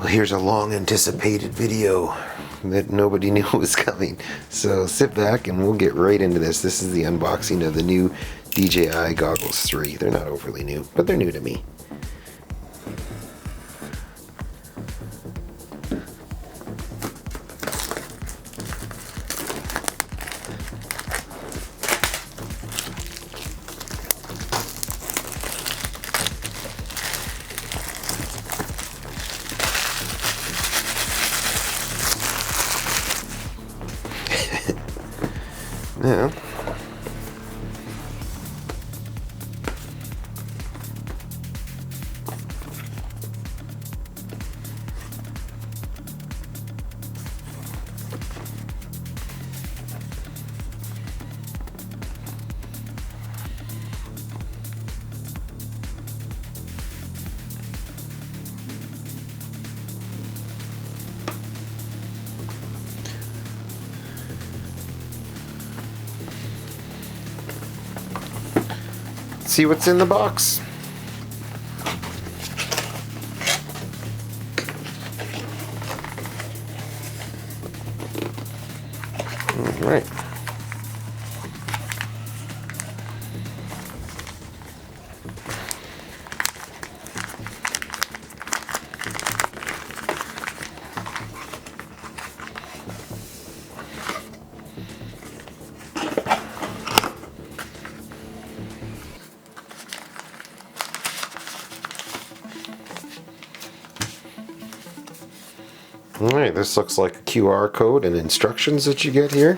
here's a long anticipated video that nobody knew was coming. So sit back and we'll get right into this. This is the unboxing of the new DJI Goggles 3. They're not overly new, but they're new to me. Now, see what's in the box. All right. Alright, this looks like a QR code and instructions that you get here.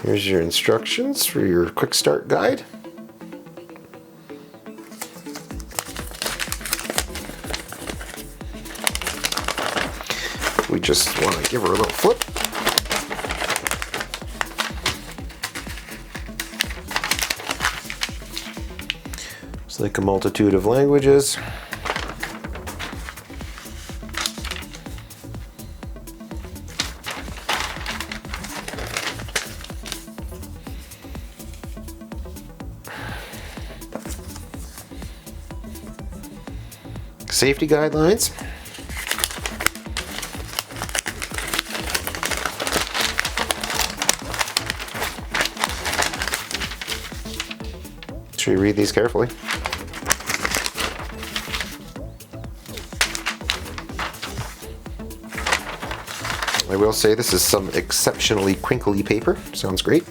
Here's your instructions for your quick start guide. We just want to give her a little flip. It's like a multitude of languages. Safety guidelines. Should we read these carefully? I will say this is some exceptionally crinkly paper. Sounds great.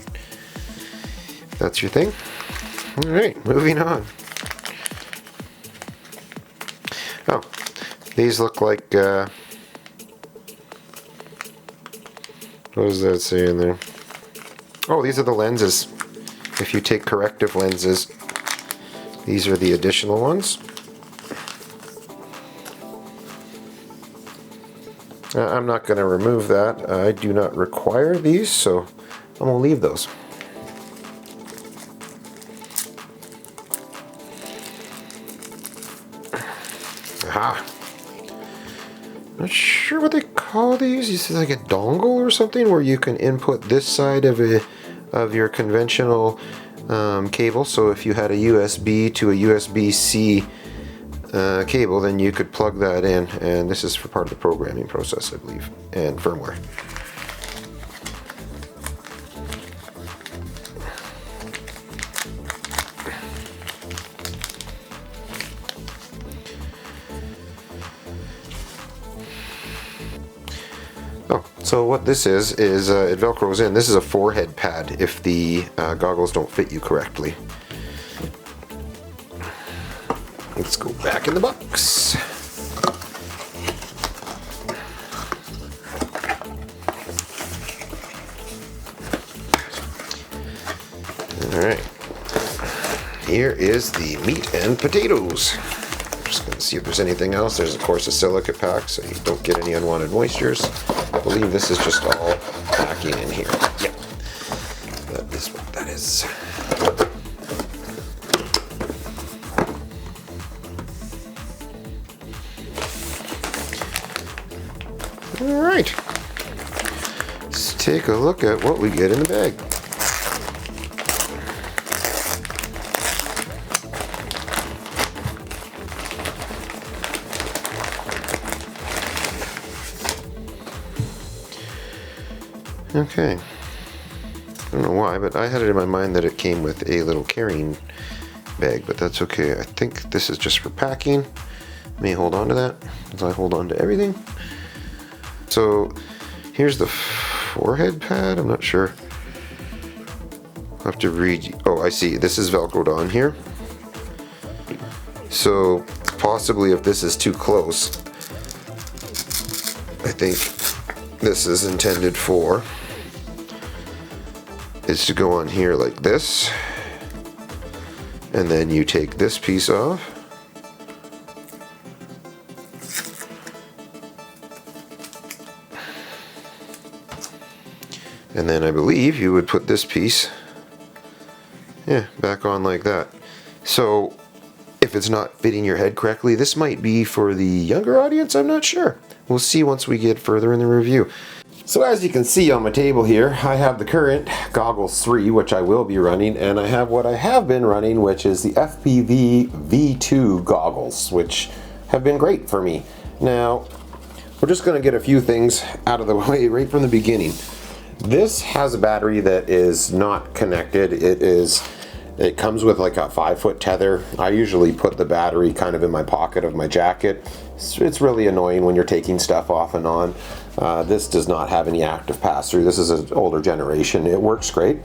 That's your thing. All right, moving on. Oh, these look like, what does that say in there? Oh, these are the lenses. If you take corrective lenses, these are the additional ones. I'm not going to remove that. I do not require these, so I'm going to leave those. Aha. Not sure what they call these. This is like a dongle or something where you can input this side of your conventional cable. So if you had a USB to a USB-C cable, then you could plug that in, and this is for part of the programming process, I believe, and firmware. So what this is it velcros in. This is a forehead pad if the goggles don't fit you correctly. Let's go back in the box. Alright. Here is the meat and potatoes. Just going to see if there's anything else. There's of course a silica pack so you don't get any unwanted moistures. I believe this is just all packing in here. Yep. That is what that is. Alright. Let's take a look at what we get in the bag. Okay. I don't know why, but I had it in my mind that it came with a little carrying bag, but that's okay. I think this is just for packing. May hold on to that, as I hold on to everything. So here's the forehead pad. I'm not sure. I'll have to read. Oh, I see. This is Velcroed on here. So possibly if this is too close, I think this is intended for is to go on here like this, and then you take this piece off, and then I believe you would put this piece, yeah, back on like that. So if it's not fitting your head correctly, this might be for the younger audience, I'm not sure. We'll see once we get further in the review. So as you can see on my table here, I have the current Goggles 3, which I will be running, and I have what I have been running, which is the FPV V2 goggles, which have been great for me. Now, we're just going to get a few things out of the way right from the beginning. This has a battery that is not connected. It comes with like a 5-foot tether. I usually put the battery kind of in my pocket of my jacket. It's really annoying when you're taking stuff off and on. This does not have any active pass-through. This is an older generation. It works great.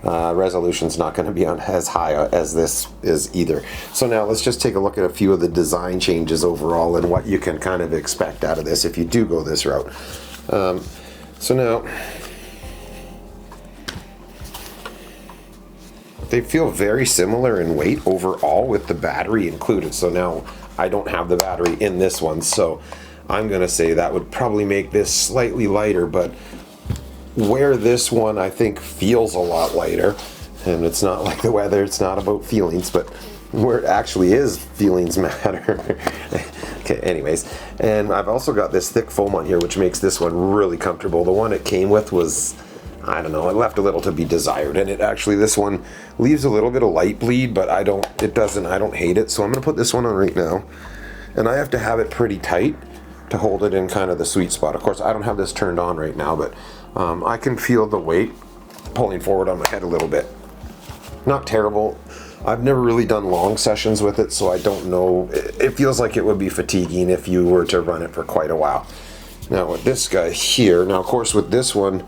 Resolution's not going to be on as high as this is either. So now let's just take a look at a few of the design changes overall and what you can kind of expect out of this if you do go this route. So now, they feel very similar in weight overall with the battery included. So now I don't have the battery in this one, so I'm gonna say that would probably make this slightly lighter, but where this one I think feels a lot lighter, and it's not like the weather, it's not about feelings, but where it actually is, feelings matter. Okay, anyways, and I've also got this thick foam on here, which makes this one really comfortable. The one it came with was, I don't know, it left a little to be desired, and it actually, this one leaves a little bit of light bleed, but I don't hate it, so I'm gonna put this one on right now, and I have to have it pretty tight to hold it in kind of the sweet spot. Of course, I don't have this turned on right now, but I can feel the weight pulling forward on my head a little bit. Not terrible. I've never really done long sessions with it, so I don't know. It feels like it would be fatiguing if you were to run it for quite a while. Now with this guy here, now of course with this one,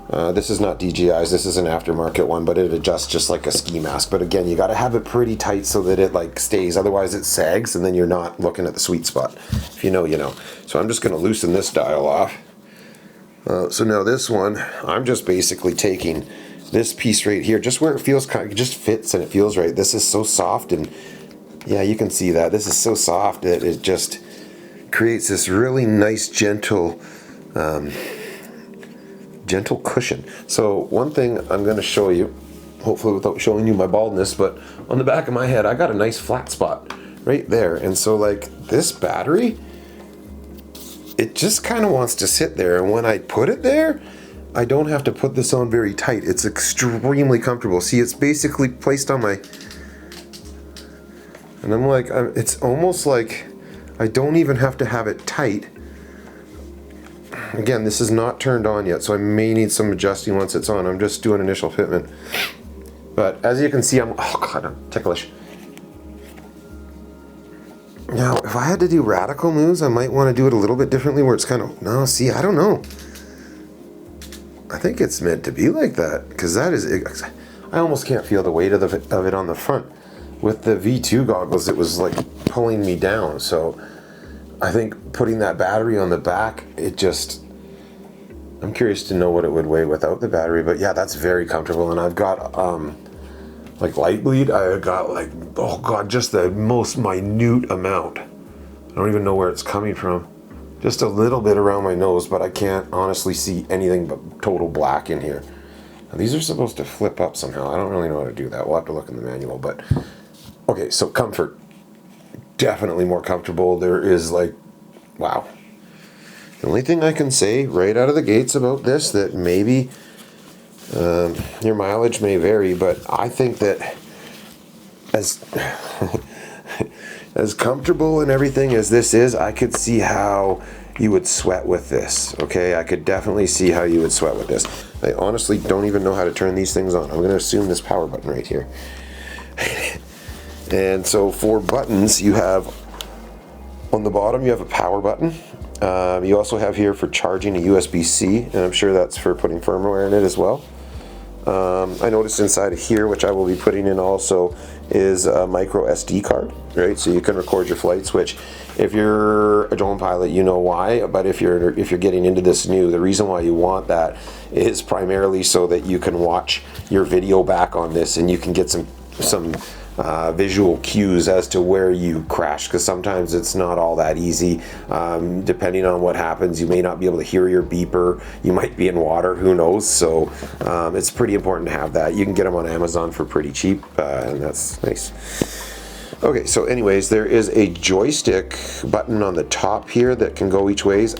this is not DJI's, this is an aftermarket one, but it adjusts just like a ski mask. But again, you got to have it pretty tight so that it like stays, otherwise it sags and then you're not looking at the sweet spot. If you know, you know. So I'm just going to loosen this dial off. So now this one, I'm just basically taking this piece right here, just where it feels kind of, just fits and it feels right. This is so soft, and yeah, you can see that. This is so soft that it just creates this really nice, gentle cushion. So one thing I'm going to show you, hopefully without showing you my baldness, but on the back of my head, I got a nice flat spot right there. And so like this battery, it just kind of wants to sit there. And when I put it there, I don't have to put this on very tight. It's extremely comfortable. See, it's basically placed on my, and I'm like, it's almost like I don't even have to have it tight. Again, this is not turned on yet, so I may need some adjusting once it's on. I'm just doing initial fitment. But as you can see, oh God, I'm ticklish. Now, if I had to do radical moves, I might want to do it a little bit differently where it's kind of, no, see, I don't know. I think it's meant to be like that, because that is, I almost can't feel the weight of it on the front. With the V2 goggles, it was like pulling me down, so I think putting that battery on the back, it just, I'm curious to know what it would weigh without the battery, but yeah, that's very comfortable. And I've got like light bleed, I got like, oh God, just the most minute amount. I don't even know where it's coming from. Just a little bit around my nose, but I can't honestly see anything but total black in here. Now, these are supposed to flip up somehow. I don't really know how to do that. We'll have to look in the manual, but okay, so comfort. Definitely more comfortable. There is like, wow. The only thing I can say right out of the gates about this, that maybe your mileage may vary, but I think that as as comfortable and everything as this is, I could see how you would sweat with this, okay? I could definitely see how you would sweat with this. I honestly don't even know how to turn these things on. I'm gonna assume this power button right here. And so for buttons, you have, on the bottom, you have a power button. You also have here for charging a USB-C, and I'm sure that's for putting firmware in it as well. I noticed inside of here, which I will be putting in also, is a micro SD card, right? So you can record your flights, which if you're a drone pilot, you know why, but if you're getting into this new, the reason why you want that is primarily so that you can watch your video back on this and you can get some visual cues as to where you crash, because sometimes it's not all that easy. Depending on what happens, you may not be able to hear your beeper, you might be in water, who knows. So it's pretty important to have that. You can get them on Amazon for pretty cheap, and that's nice. Okay, so anyways, there is a joystick button on the top here that can go each ways,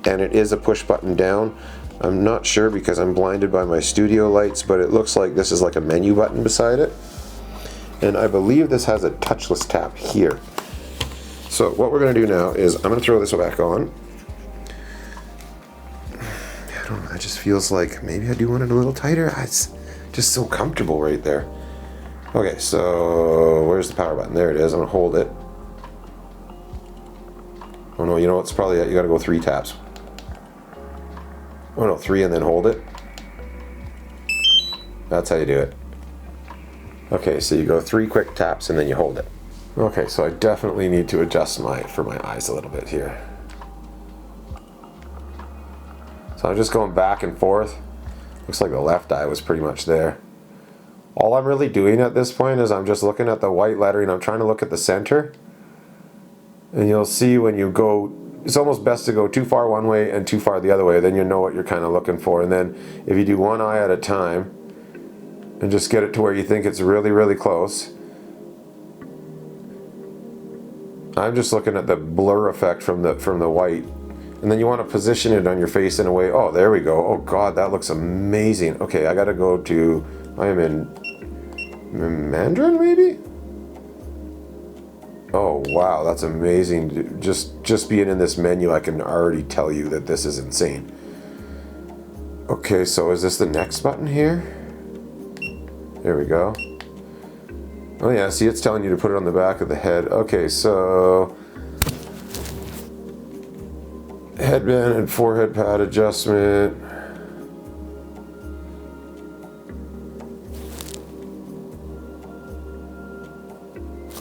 and it is a push button down. I'm not sure because I'm blinded by my studio lights, but it looks like this is like a menu button beside it. And I believe this has a touchless tap here. So what we're going to do now is I'm going to throw this back on. I don't know, that just feels like maybe I do want it a little tighter. It's just so comfortable right there. Okay, so where's the power button? There it is. I'm going to hold it. Oh no, you know it's probably, you got to go 3 taps. Oh no, 3 and then hold it. That's how you do it. Okay, so you go 3 quick taps and then you hold it. Okay, so I definitely need to adjust for my eyes a little bit here. So I'm just going back and forth. Looks like the left eye was pretty much there. All I'm really doing at this point is I'm just looking at the white lettering. I'm trying to look at the center. And you'll see when you go, it's almost best to go too far one way and too far the other way. Then you know what you're kind of looking for. And then if you do one eye at a time, and just get it to where you think it's really, really close. I'm just looking at the blur effect from the white. And then you want to position it on your face in a way, oh, there we go. Oh God, that looks amazing. Okay, I gotta go to, I am in Mandarin maybe? Oh wow, that's amazing. Just being in this menu, I can already tell you that this is insane. Okay, so is this the next button here? There we go. Oh yeah, see, it's telling you to put it on the back of the head. Okay, so headband and forehead pad adjustment.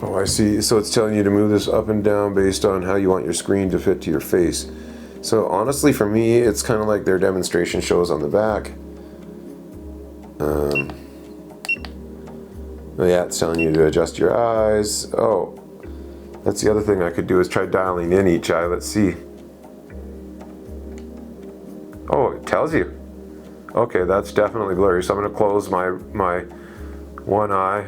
Oh, I see. So it's telling you to move this up and down based on how you want your screen to fit to your face. So honestly, for me, it's kind of like their demonstration shows on the back. Oh yeah, it's telling you to adjust your eyes. Oh, that's the other thing I could do is try dialing in each eye. Let's see. Oh, it tells you. Okay, that's definitely blurry. So I'm going to close my one eye.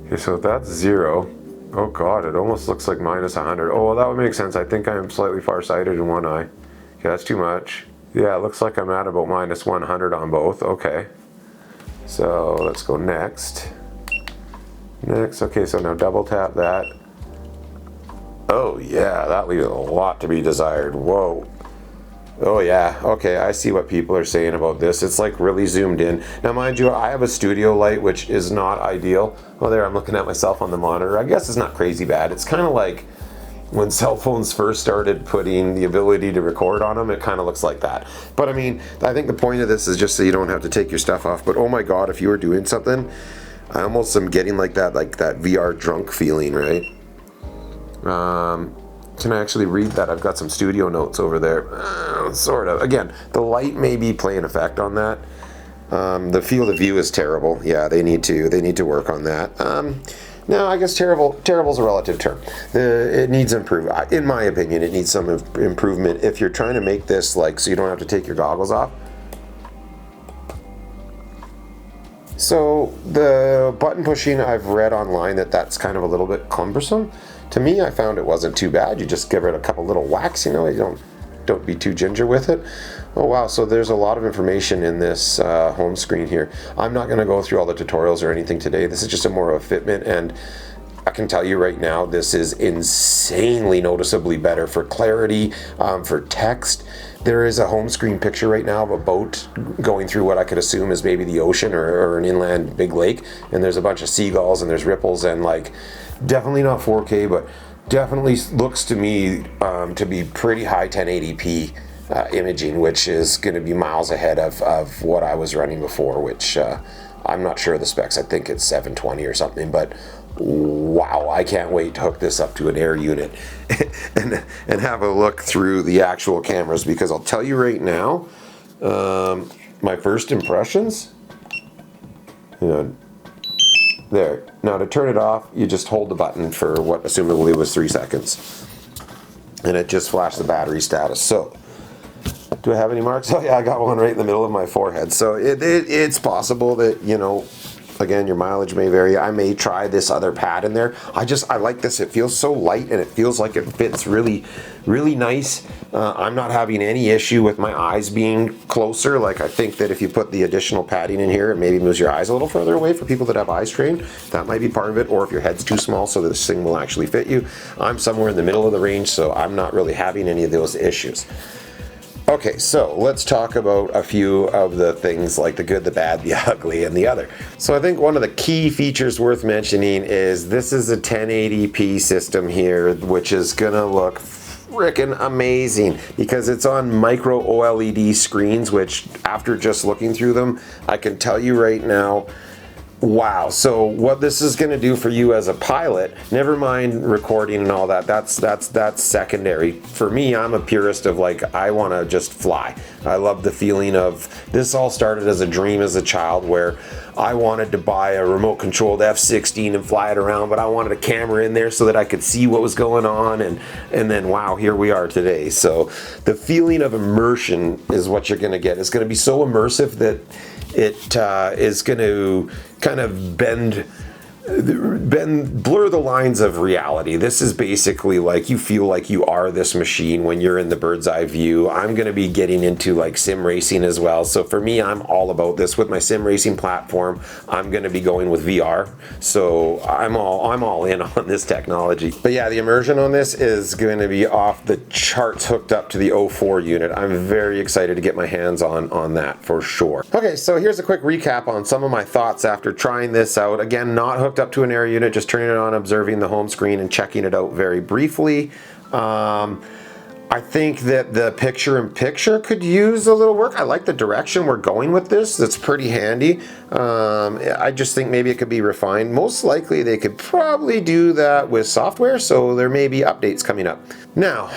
Okay, so that's 0. Oh God, it almost looks like -100. Oh, well, that would make sense. I think I am slightly farsighted in one eye. Okay, that's too much. Yeah, it looks like I'm at about -100 on both. Okay. So let's go next. Next, okay, so now double tap that. Oh yeah, that leaves a lot to be desired. Whoa. Oh yeah, okay, I see what people are saying about this. It's like really zoomed in. Now mind you, I have a studio light, which is not ideal. Oh there, I'm looking at myself on the monitor. I guess it's not crazy bad. It's kind of like when cell phones first started putting the ability to record on them, it kind of looks like that. But I mean, I think the point of this is just so you don't have to take your stuff off. But oh my God, if you were doing something, I almost am getting like that VR drunk feeling, right? Can I actually read that? I've got some studio notes over there. Sort of. Again, the light may be playing effect on that. The field of view is terrible. Yeah, they need to work on that. No, I guess terrible's a relative term. It needs improvement. In my opinion, it needs some improvement. If you're trying to make this like so you don't have to take your goggles off. So the button pushing, I've read online that's kind of a little bit cumbersome. To me, I found it wasn't too bad. You just give it a couple little whacks, you know, you don't be too ginger with it. Oh wow, so there's a lot of information in this home screen here. I'm not going to go through all the tutorials or anything today. This is just a more of a fitment, and I can tell you right now, this is insanely noticeably better for clarity, for text. There is a home screen picture right now of a boat going through what I could assume is maybe the ocean or an inland big lake, and there's a bunch of seagulls and there's ripples, and like, definitely not 4K, but definitely looks to me to be pretty high 1080p imaging, which is going to be miles ahead of what I was running before, which I'm not sure of the specs. I think it's 720 or something, but wow, I can't wait to hook this up to an air unit and have a look through the actual cameras, because I'll tell you right now, my first impressions, there. Now to turn it off, you just hold the button for what assumably was 3 seconds, and it just flashed the battery status. So, do I have any marks? Oh yeah, I got one right in the middle of my forehead. So it's possible that, you know, again, your mileage may vary. I may try this other pad in there. I like this. It feels so light, and it feels like it fits really, really nice. I'm not having any issue with my eyes being closer. Like, I think that if you put the additional padding in here, it maybe moves your eyes a little further away for people that have eye strain. That might be part of it, or if your head's too small so that this thing will actually fit you. I'm somewhere in the middle of the range, so I'm not really having any of those issues. Okay, so let's talk about a few of the things, like the good, the bad, the ugly, and the other. So I think one of the key features worth mentioning is this is a 1080p system here, which is gonna look frickin' amazing because it's on micro OLED screens, which after just looking through them, I can tell you right now, wow. So what this is going to do for you as a pilot, never mind recording and all that, that's secondary. For me, I'm a purist of, like, I want to just fly. I love the feeling of, this all started as a dream as a child where I wanted to buy a remote controlled F-16 and fly it around, but I wanted a camera in there so that I could see what was going on, and then wow, here we are today. So the feeling of immersion is what you're going to get. It's going to be so immersive that it is going to kind of blur the lines of reality. This is basically like you feel like you are this machine when you're in the bird's eye view. I'm going to be getting into like sim racing as well. So for me, I'm all about this. With my sim racing platform, I'm going to be going with VR. So I'm all in on this technology. But yeah, the immersion on this is going to be off the charts hooked up to the 04 unit. I'm very excited to get my hands on that for sure. Okay, so here's a quick recap on some of my thoughts after trying this out. Again, not hooked up to an air unit, just turning it on, observing the home screen and checking it out very briefly. I think that the picture-in-picture could use a little work. I like the direction we're going with this. That's pretty handy. I just think maybe it could be refined. Most likely they could probably do that with software, so there may be updates coming up. Now,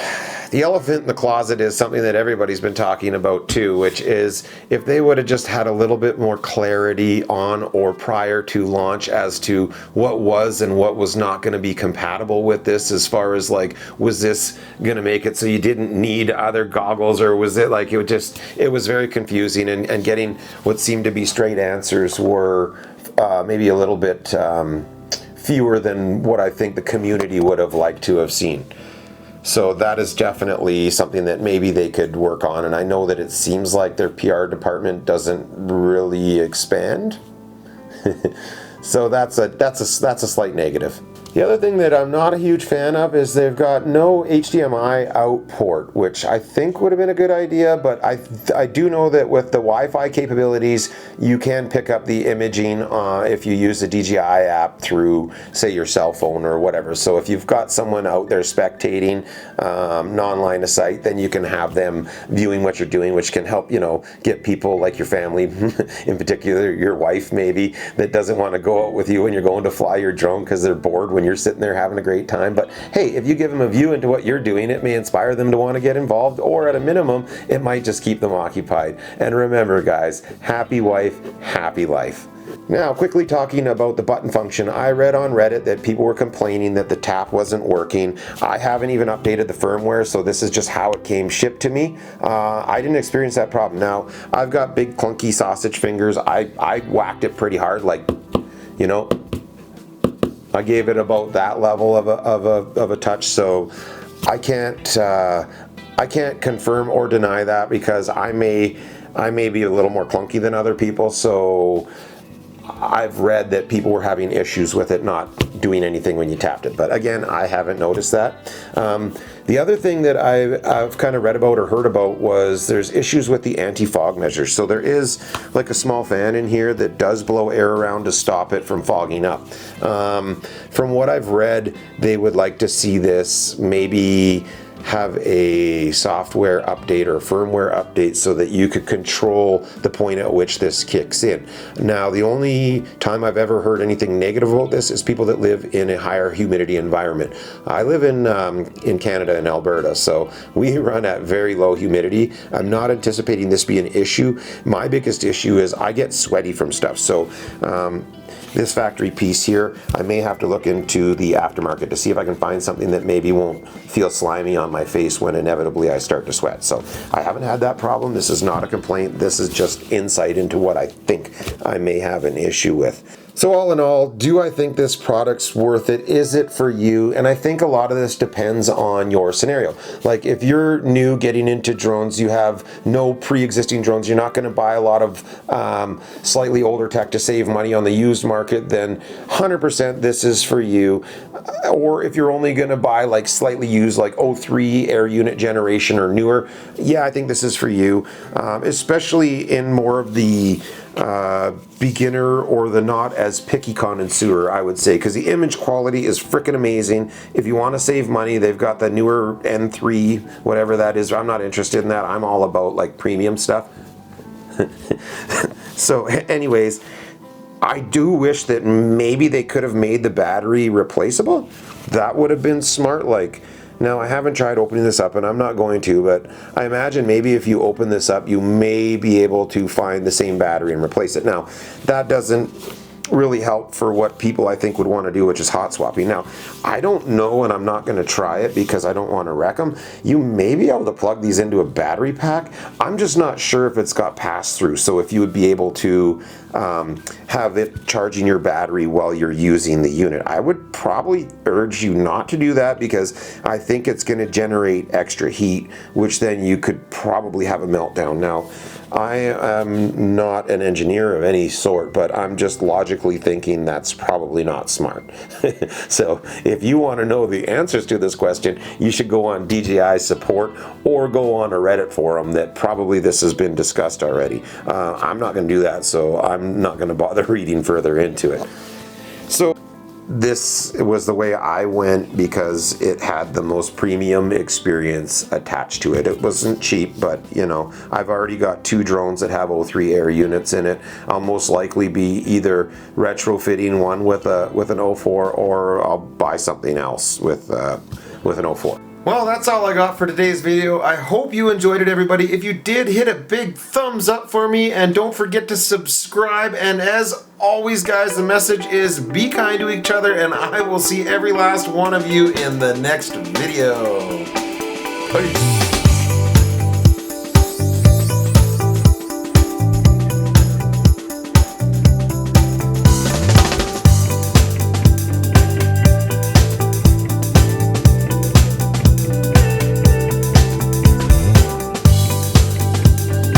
the elephant in the closet is something that everybody's been talking about too, which is if they would have just had a little bit more clarity on or prior to launch as to what was and what was not going to be compatible with this, as far as like, was this going to make it so you didn't need other goggles, or was it like it was very confusing, and getting what seemed to be straight answers were maybe a little bit fewer than what I think the community would have liked to have seen. So that is definitely something that maybe they could work on, and I know that it seems like their PR department doesn't really expand. So that's a slight negative. The other thing that I'm not a huge fan of is they've got no HDMI out port, which I think would have been a good idea, but I do know that with the Wi-Fi capabilities, you can pick up the imaging if you use the DJI app through, say, your cell phone or whatever. So if you've got someone out there spectating non-line of sight, then you can have them viewing what you're doing, which can help, get people like your family, in particular your wife maybe, that doesn't want to go out with you when you're going to fly your drone because they're bored when you're sitting there having a great time. But hey, if you give them a view into what you're doing, it may inspire them to want to get involved, or at a minimum, it might just keep them occupied. And remember, guys, happy wife, happy life. Now, quickly talking about the button function, I read on Reddit that people were complaining that the tap wasn't working. I haven't even updated the firmware, so this is just how it came shipped to me. I didn't experience that problem. Now, I've got big clunky sausage fingers. I whacked it pretty hard, like, I gave it about that level of a touch, so I can't confirm or deny that, because I may be a little more clunky than other people. So I've read that people were having issues with it not doing anything when you tapped it. But again, I haven't noticed that. The other thing that I've kind of read about or heard about was there's issues with the anti-fog measures. So there is like a small fan in here that does blow air around to stop it from fogging up. From what I've read, they would like to see this maybe have a software update or firmware update so that you could control the point at which this kicks in. Now, the only time I've ever heard anything negative about this is people that live in a higher humidity environment. I live in Canada, in Alberta, so we run at very low humidity. I'm not anticipating this be an issue. My biggest issue is I get sweaty from stuff. So this factory piece here, I may have to look into the aftermarket to see if I can find something that maybe won't feel slimy on my face when inevitably I start to sweat. So I haven't had that problem. This is not a complaint. This is just insight into what I think I may have an issue with. So all in all, do I think this product's worth it? Is it for you? And I think a lot of this depends on your scenario. Like if you're new getting into drones, you have no pre-existing drones, you're not going to buy a lot of slightly older tech to save money on the used market, then 100% this is for you. Or if you're only going to buy like slightly used, like 03 air unit generation or newer, yeah, I think this is for you, especially in more of the beginner or the not as picky connoisseur, I would say, because the image quality is freaking amazing. If you want to save money, they've got the newer N3, whatever that is. I'm not interested in that. I'm all about like premium stuff. So anyways, I do wish that maybe they could have made the battery replaceable. That would have been smart. Like, now, I haven't tried opening this up, and I'm not going to, but I imagine maybe if you open this up, you may be able to find the same battery and replace it. Now, that doesn't really help for what people I think would want to do, which is hot swapping. Now, I don't know, and I'm not going to try it because I don't want to wreck them. You may be able to plug these into a battery pack. I'm just not sure if it's got pass-through, so if you would be able to have it charging your battery while you're using the unit. I would probably urge you not to do that because I think it's going to generate extra heat, which then you could probably have a meltdown. Now, I am not an engineer of any sort, but I'm just logically thinking that's probably not smart. So if you want to know the answers to this question, you should go on DJI support or go on a Reddit forum that probably this has been discussed already. I'm not going to do that, so I'm not going to bother reading further into it. So this was the way I went because it had the most premium experience attached to it. It wasn't cheap, but you know, I've already got 2 drones that have 03 air units in it. I'll most likely be either retrofitting one with an 04 or I'll buy something else with an 04. Well, that's all I got for today's video. I hope you enjoyed it, everybody. If you did, hit a big thumbs up for me, and don't forget to subscribe. And as always, guys, the message is be kind to each other, and I will see every last one of you in the next video. Peace.